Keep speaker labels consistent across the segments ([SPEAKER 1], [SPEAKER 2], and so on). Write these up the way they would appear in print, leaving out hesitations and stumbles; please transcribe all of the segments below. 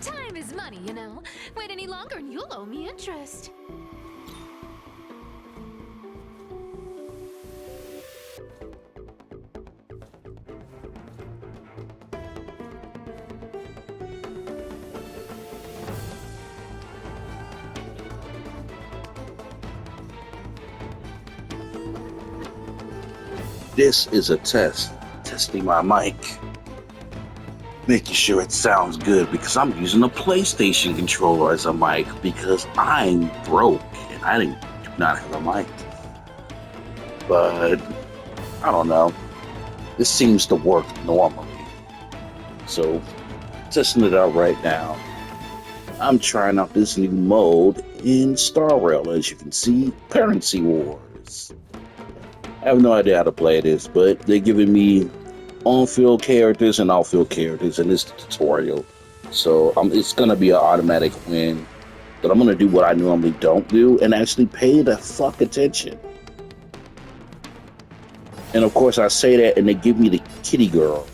[SPEAKER 1] Time is money, you know. Wait any longer and you'll owe me interest.
[SPEAKER 2] This is a test, testing my mic, making sure it sounds good because I'm using a PlayStation controller as a mic because I'm broke and I do not have a mic. But I don't know. This seems to work normally. So, testing it out right now. I'm trying out this new mode in Star Rail, as you can see, Currency Wars. I have no idea how to play this, but they're giving me on-field characters and off-field characters in this tutorial. So it's going to be an automatic win. But I'm going to do what I normally don't do and actually pay the fuck attention. And of course I say that and they give me the kitty girl.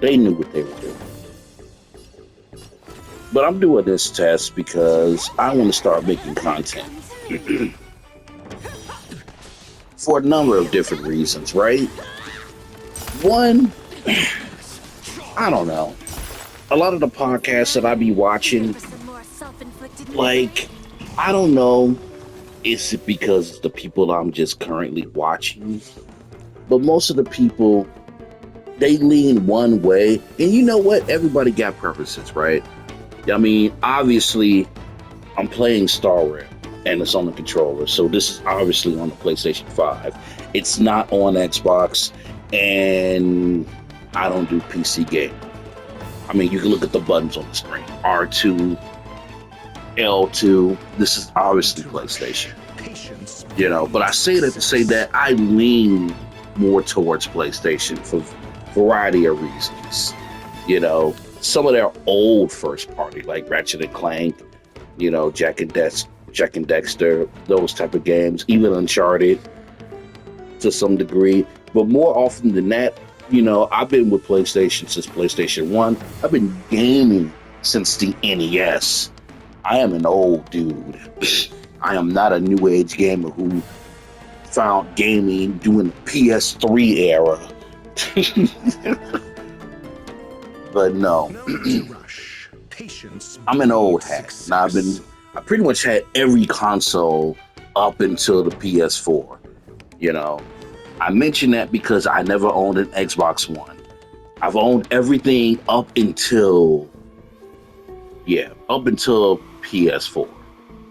[SPEAKER 2] They knew what they were doing. But I'm doing this test because I want to start making content. For a number of different reasons, right? One, I don't know. A lot of the podcasts that I be watching, like, I don't know, is it because it's the people I'm just currently watching? But most of the people, they lean one way. And you know what? Everybody got preferences, right? I mean, obviously, I'm playing Star Rail. And it's on the controller, so this is obviously on the PlayStation 5. It's not on Xbox, and I don't do PC gaming. I mean, you can look at the buttons on the screen. R2, L2, this is obviously PlayStation. You know, but I say that to say that I lean more towards PlayStation for a variety of reasons. You know, some of their old first party, like Ratchet & Clank, you know, Jack and Dexter, those type of games, even Uncharted to some degree. But more often than that, you know, I've been with PlayStation since PlayStation 1. I've been gaming since the NES. I am an old dude. I am not a new age gamer who found gaming during the PS3 era. But no. I'm an old hat. Now I pretty much had every console up until the PS4. You know, I mention that because I never owned an Xbox One. I've owned everything up until PS4.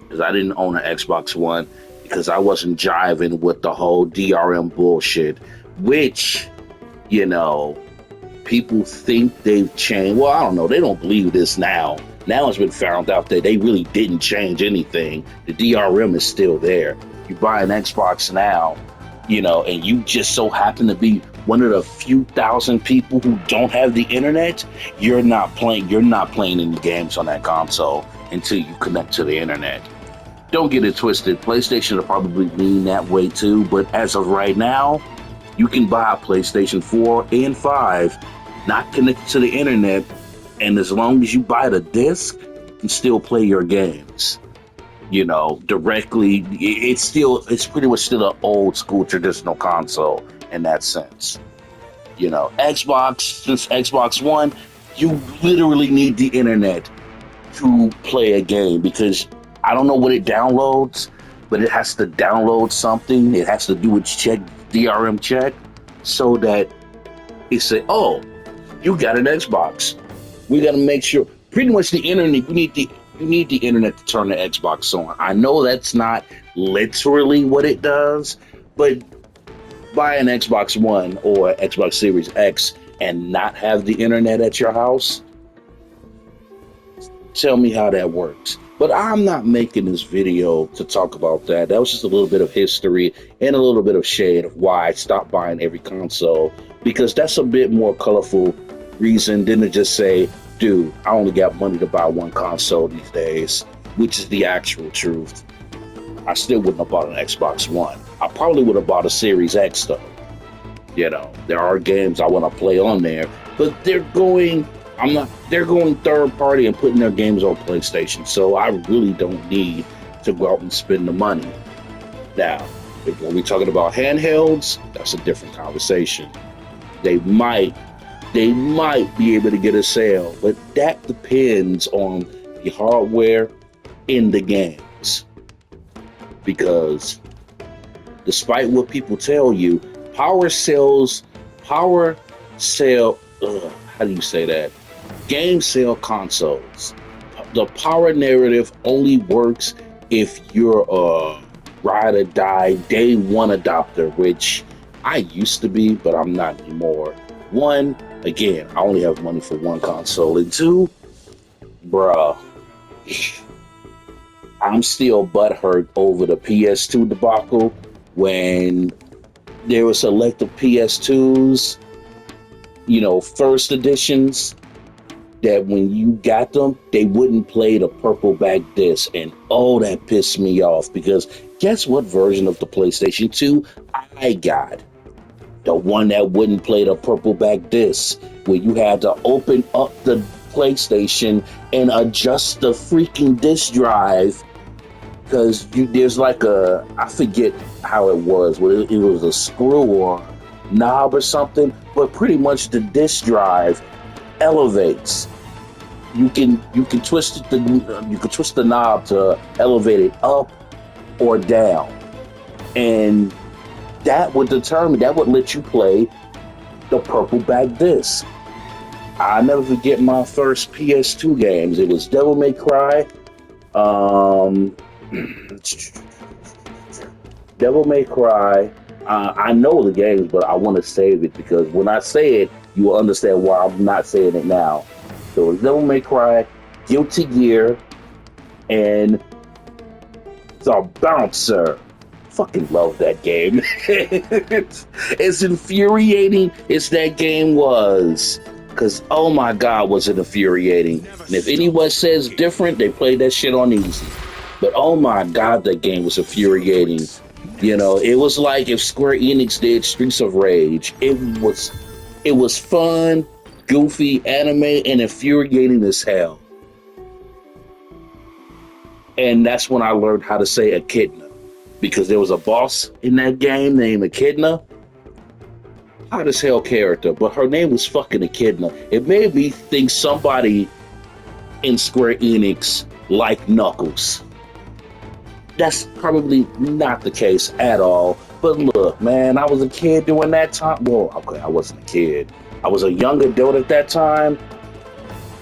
[SPEAKER 2] Because I didn't own an Xbox One because I wasn't jiving with the whole DRM bullshit, which, you know, people think they've changed. Well, I don't know. They don't believe this now. Now it's been found out that they really didn't change anything. The DRM is still there. You buy an Xbox now, you know, and you just so happen to be one of the few thousand people who don't have the internet, you're not playing any games on that console until you connect to the internet. Don't get it twisted. PlayStation will probably lean that way too, but as of right now, you can buy a PlayStation 4 and 5 not connected to the internet, and as long as you buy the disc, you can still play your games, you know, directly. It's pretty much still an old school traditional console in that sense. You know, since Xbox One, you literally need the internet to play a game because I don't know what it downloads, but it has to download something. It has to do its DRM check, so that it say, oh, you got an Xbox. We got to make sure. Pretty much the internet. You need the internet to turn the Xbox on. I know that's not literally what it does, but buy an Xbox One or Xbox Series X and not have the internet at your house. Tell me how that works. But I'm not making this video to talk about that. That was just a little bit of history and a little bit of shade of why I stopped buying every console, because that's a bit more colorful reason than to just say, dude, I only got money to buy one console these days, which is the actual truth. I still wouldn't have bought an Xbox One. I probably would have bought a Series X though. You know, there are games I want to play on there, but they're going third party and putting their games on PlayStation. So I really don't need to go out and spend the money. Now, if we're talking about handhelds, that's a different conversation. They might be able to get a sale, but that depends on the hardware in the games. Because despite what people tell you, how do you say that? Game sell consoles. The power narrative only works if you're a ride or die day one adopter, which I used to be, but I'm not anymore. One, again, I only have money for one console. And two, bruh, I'm still butthurt over the PS2 debacle when there were selective PS2s, you know, first editions, that when you got them, they wouldn't play the purple back disc. And oh, that pissed me off, because guess what version of the PlayStation 2 I got? The one that wouldn't play the purple back disc, where you had to open up the PlayStation and adjust the freaking disc drive, because there's like I forget how it was, whether it was a screw or knob or something, but pretty much the disc drive elevates. You can twist the knob to elevate it up or down, and that would let you play the purple back disc. I'll never forget my first PS2 games. It was Devil May Cry. Devil May Cry. I know the games, but I want to save it, because when I say it, you will understand why I'm not saying it now. So it's Devil May Cry, Guilty Gear, and The Bouncer. Fucking love that game. It's infuriating as that game was, because oh my god, was it infuriating. And if anyone says different, they played that shit on easy. But oh my god, that game was infuriating. You know, it was like if Square Enix did Streets of Rage. It was fun, goofy, anime, and infuriating as hell. And that's when I learned how to say Echidna, because there was a boss in that game named Echidna. Hot as hell character, but her name was fucking Echidna. It made me think somebody in Square Enix liked Knuckles. That's probably not the case at all. But look, man, I was a kid during that time. Well, okay, I wasn't a kid. I was a young adult at that time.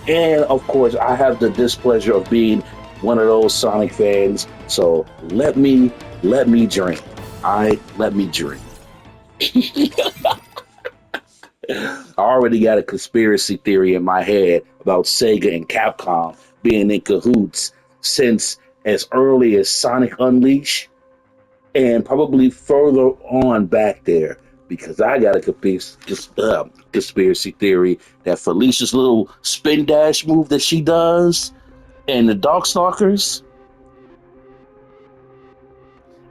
[SPEAKER 2] And of course, I have the displeasure of being one of those Sonic fans. So let me dream. Let me dream. I already got a conspiracy theory in my head about Sega and Capcom being in cahoots since as early as Sonic Unleashed, and probably further on back there, because I got a conspiracy theory that Felicia's little spin dash move that she does and the Darkstalkers.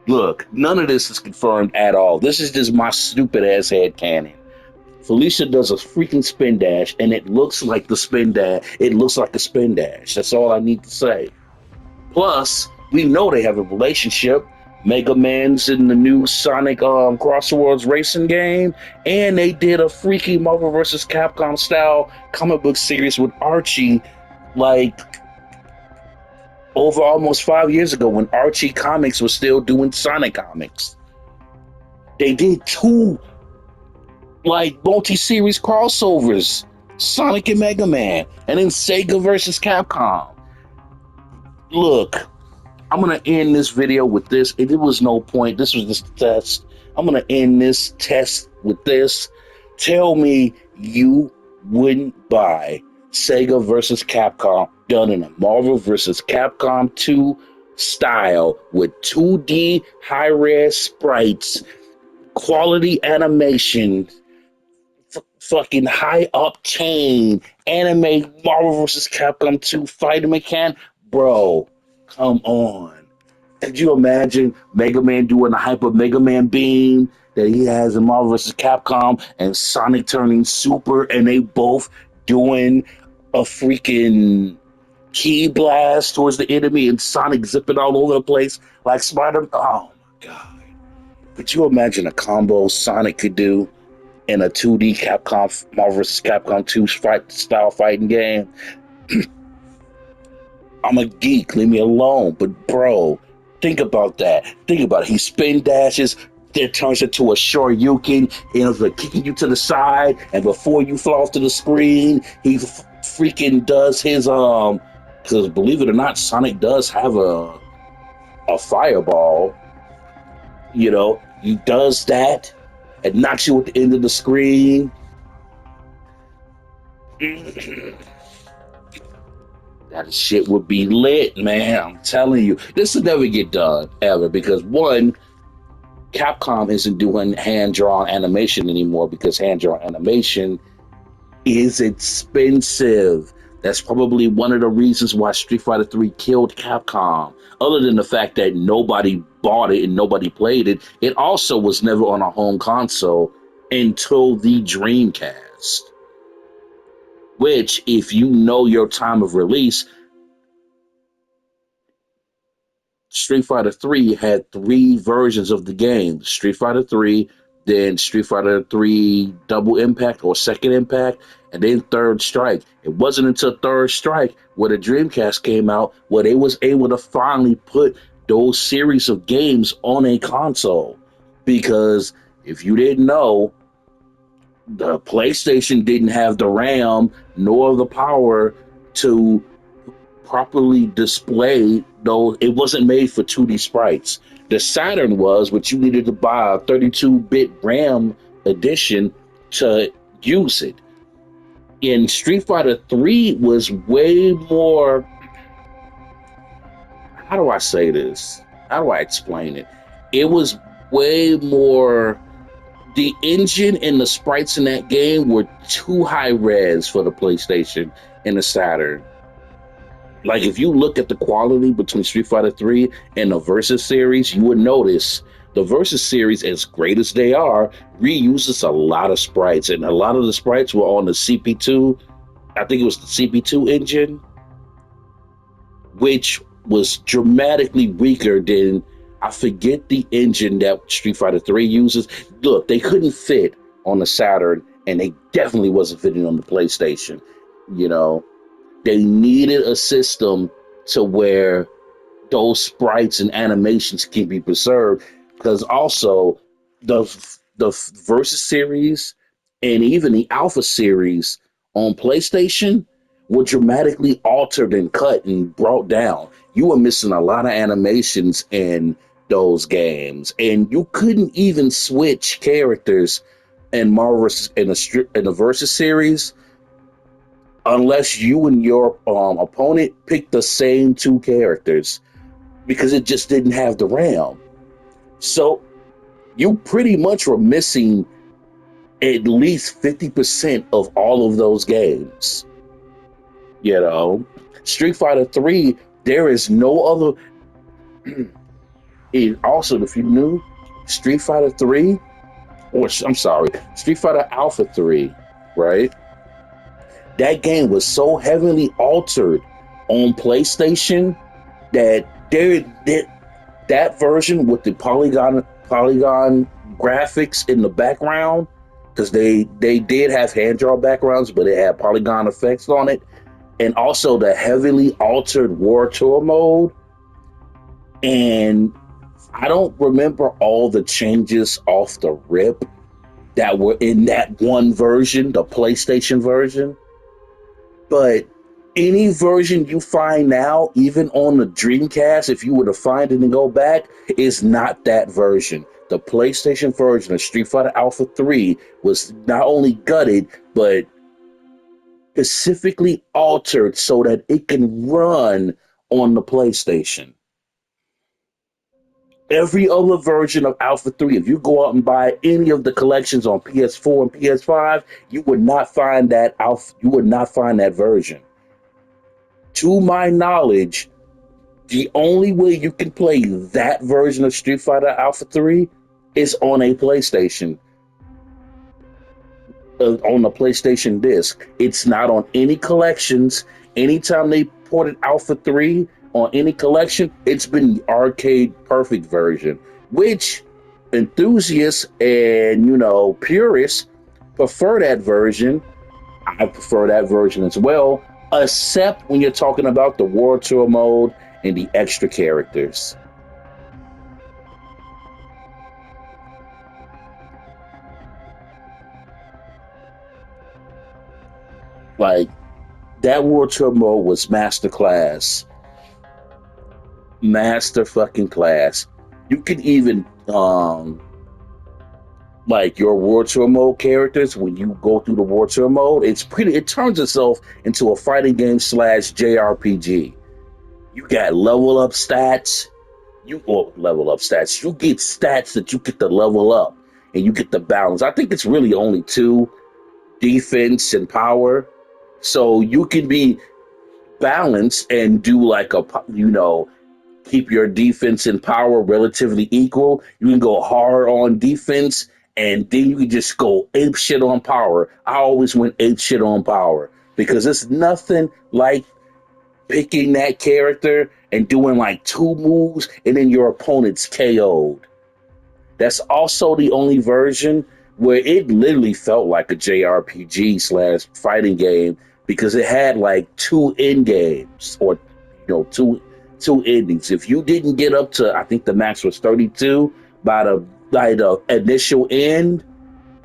[SPEAKER 2] Look, none of this is confirmed at all. This is just my stupid ass head canon. Felicia does a freaking spin dash, and it looks like the spin dash. It looks like a spin dash. That's all I need to say. Plus, we know they have a relationship. Mega Man's in the new Sonic Crossworlds racing game, and they did a freaky Marvel vs. Capcom style comic book series with Archie, like over almost 5 years ago, when Archie Comics was still doing Sonic comics. They did two multi-series crossovers, Sonic and Mega Man, and then Sega versus Capcom. Look, I'm going to end this video with this. It was no point. This was just a test. I'm going to end this test with this. Tell me you wouldn't buy Sega versus Capcom done in a Marvel versus Capcom 2 style with 2D high res sprites, quality animation, fucking high octane anime Marvel vs. Capcom 2 fighting mechanic. Bro, come on. Could you imagine Mega Man doing the Hyper Mega Man beam that he has in Marvel vs. Capcom and Sonic turning super and they both doing a freaking key blast towards the enemy and Sonic zipping all over the place like Spider? Oh my god. Could you imagine a combo Sonic could do in a 2D Capcom Marvel vs. Capcom 2 style fighting game? I'm a geek, leave me alone. But bro, think about that. Think about it. He spin dashes, then turns into a Shoryuken, and it's like kicking you to the side, and before you fall off to the screen, he freaking does his because believe it or not, Sonic does have a fireball. You know, he does that and knocks you at the end of the screen. That shit would be lit, man. I'm telling you. This will never get done, ever, because one, Capcom isn't doing hand-drawn animation anymore because hand-drawn animation is expensive. That's probably one of the reasons why Street Fighter 3 killed Capcom. Other than the fact that nobody bought it and nobody played it, it also was never on a home console until the Dreamcast. Which, if you know your time of release, Street Fighter 3 had three versions of the game. Street Fighter 3, then Street Fighter 3 Double Impact or Second Impact, and then Third Strike. It wasn't until Third Strike where the Dreamcast came out where they was able to finally put those series of games on a console. Because if you didn't know, the PlayStation didn't have the RAM nor the power to properly display those. It wasn't made for 2D sprites. The Saturn was, but you needed to buy a 32-bit RAM edition to use it. In Street Fighter 3 was way more, how do I say this? How do I explain it? It was way more, the engine and the sprites in that game were too high res for the PlayStation and the Saturn. Like if you look at the quality between Street Fighter 3 and the Versus series, you would notice the Versus series, as great as they are, reuses a lot of sprites, and a lot of the sprites were on the CP2. I think it was the CP2 engine, which was dramatically weaker than, I forget the engine that Street Fighter 3 uses. Look, they couldn't fit on the Saturn, and they definitely wasn't fitting on the PlayStation. You know, they needed a system to where those sprites and animations can be preserved, because also the Versus series and even the Alpha series on PlayStation were dramatically altered and cut and brought down. You were missing a lot of animations in those games, and you couldn't even switch characters in Marvel in the Versus series unless you and your opponent picked the same two characters, because it just didn't have the RAM. So you pretty much were missing at least 50% of all of those games. You know, Street Fighter 3, there is no other. Also, if you knew, Street Fighter 3, or I'm sorry, Street Fighter Alpha 3, right? That game was so heavily altered on PlayStation that that version with the polygon graphics in the background, because they did have hand draw backgrounds, but it had polygon effects on it, and also the heavily altered War Tour mode. And I don't remember all the changes off the rip that were in that one version, the PlayStation version. But any version you find now, even on the Dreamcast, if you were to find it and go back, is not that version. The PlayStation version of Street Fighter Alpha 3 was not only gutted, but specifically altered so that it can run on the PlayStation. Every other version of Alpha 3, if you go out and buy any of the collections on PS4 and PS5, you would not find that Alpha, you would not find that version. To my knowledge, the only way you can play that version of Street Fighter Alpha 3 is on a PlayStation, on the PlayStation disc. It's not on any collections. Anytime they ported Alpha 3 on any collection, it's been the arcade perfect version, which enthusiasts and, purists prefer that version. I prefer that version as well, except when you're talking about the World Tour mode and the extra characters. Like, that World Tour mode was masterclass. Master fucking class. You can even like your World Tour mode characters, when you go through the World Tour mode, it turns itself into a fighting game / JRPG. You got level up stats. Level up stats. You get stats that you get to level up, and you get the balance. I think it's really only two: defense and power. So you can be balanced and do like keep your defense and power relatively equal. You can go hard on defense, and then you can just go ape shit on power. I always went ape shit on power because it's nothing like picking that character and doing like two moves and then your opponent's KO'd. That's also the only version where it literally felt like a JRPG / fighting game because it had like two end games, or two endings. If you didn't get up to, I think the max was 32 by the initial end,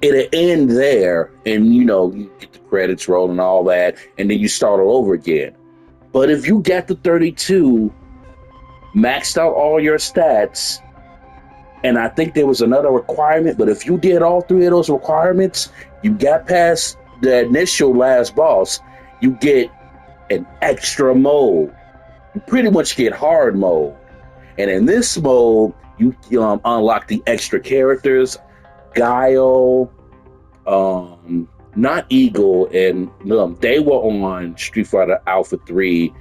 [SPEAKER 2] it'll end there, and you get the credits roll and all that, and then you start all over again. But if you got the 32, maxed out all your stats, and I think there was another requirement, but if you did all three of those requirements, you got past the initial last boss, you get an extra mode. You pretty much get hard mode. And in this mode, you unlock the extra characters, Guile, not Eagle, and they were on Street Fighter Alpha 3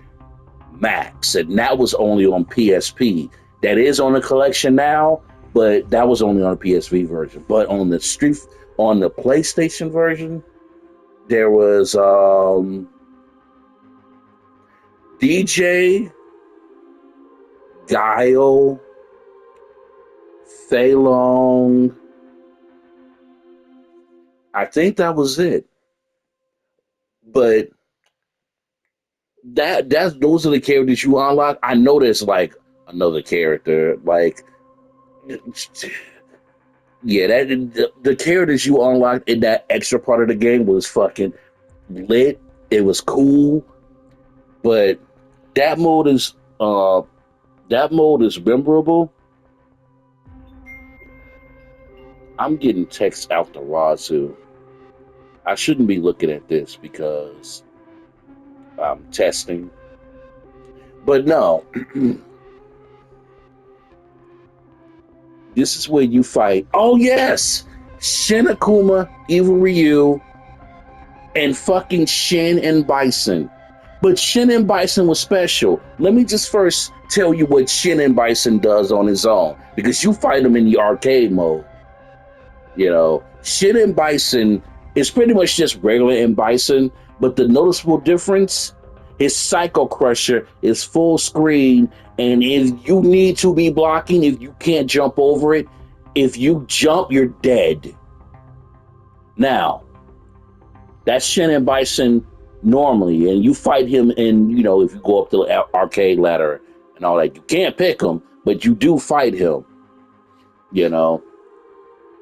[SPEAKER 2] Max, and that was only on PSP. That is on the collection now, but that was only on the PSV version. But on the PlayStation version, there was DJ, Guile, Fei Long. I think that was it. But those are the characters you unlock. I know there's like another character, like yeah, the characters you unlocked in that extra part of the game was fucking lit. It was cool, but that mode is memorable. I'm getting texts out the wazoo. I shouldn't be looking at this because I'm testing. But no, this is where you fight. Oh yes, Shin Akuma, Evil Ryu, and fucking Shin and Bison. But Shin and Bison was special. Let me just first tell you what Shin and Bison does on his own, because you fight him in the arcade mode. Shin and Bison is pretty much just regular M. Bison, but the noticeable difference, his Psycho Crusher is full screen, and if you need to be blocking, if you can't jump over it, if you jump, you're dead. Now, that's Shin and Bison normally, and you fight him in, if you go up the arcade ladder and all that, you can't pick him, but you do fight him,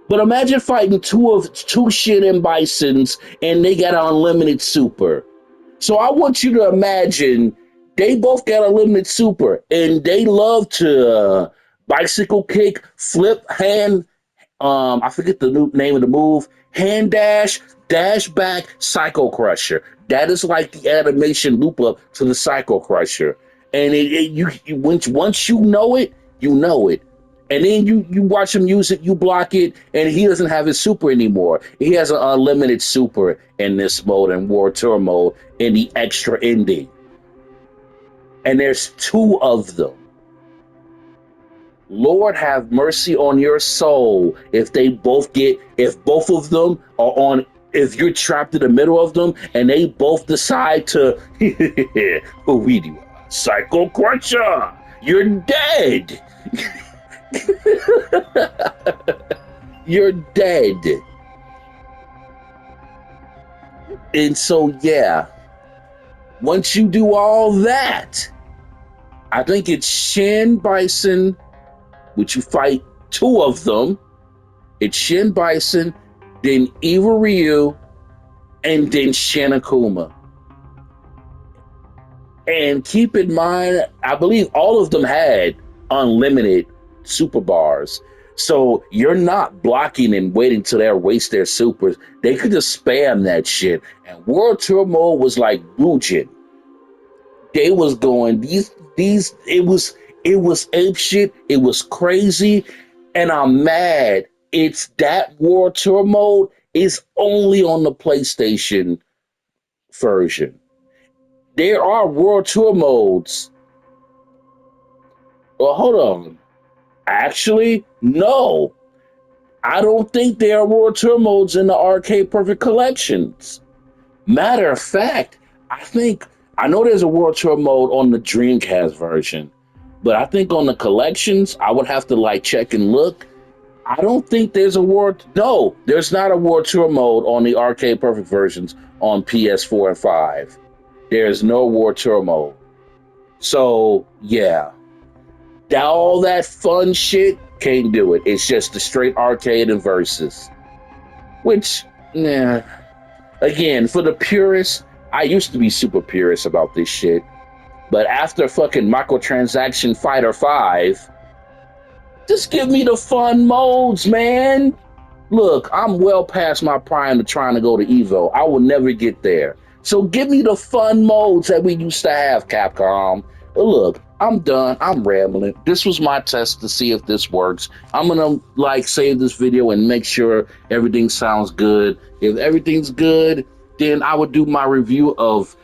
[SPEAKER 2] But imagine fighting two Shin and Bisons, and they got unlimited super. So I want you to imagine they both got unlimited super, and they love to bicycle kick, flip, hand. I forget the new name of the move. Hand dash, dash back, Psycho Crusher. That is like the animation loop up to the Psycho Crusher. And once you know it, you know it. And then you watch him use it, you block it, and he doesn't have his super anymore. He has an unlimited super in this mode and War Tour mode in the extra ending. And there's two of them. Lord have mercy on your soul if both of them are on, if you're trapped in the middle of them and they both decide to, we do Psycho Cruncher, you're dead. You're dead. And so, yeah, once you do all that, I think it's Shin Bison, which you fight two of them. It's Shin Bison, then Evil Ryu, and then Shin Akuma. And keep in mind, I believe all of them had unlimited super bars. So you're not blocking and waiting till they waste their supers. They could just spam that shit. And World Tour mode was like Bujin. They was going it was ape shit. It was crazy. And I'm mad. It's that World Tour mode is only on the PlayStation version. There are World Tour modes. Well, hold on. Actually, no. I don't think there are World Tour modes in the Arcade Perfect collections. Matter of fact, I know there's a World Tour mode on the Dreamcast version, but I think on the collections, I would have to like check and look. I don't think there's there's not a World Tour mode on the Arcade Perfect versions on PS4 and 5. There's no World Tour mode. So, yeah. All that fun shit, can't do it. It's just the straight arcade and versus. Which, nah. Again, for the purists, I used to be super purist about this shit. But after fucking Microtransaction Fighter 5, just give me the fun modes, man. Look, I'm well past my prime of trying to go to Evo. I will never get there. So give me the fun modes that we used to have, Capcom. But look, I'm done. I'm rambling. This was my test to see if this works. I'm gonna like save this video and make sure everything sounds good. If everything's good, then I would do my review of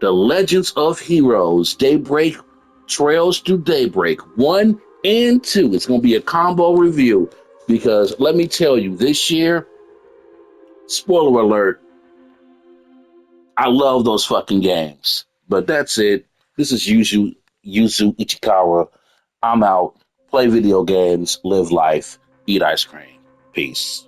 [SPEAKER 2] The Legends of Heroes, Daybreak, Trails to Daybreak 1 and 2. It's gonna be a combo review because let me tell you, this year, spoiler alert, I love those fucking games. But that's it. This is Yuzu Ichikawa. I'm out. Play video games, live life, eat ice cream. Peace.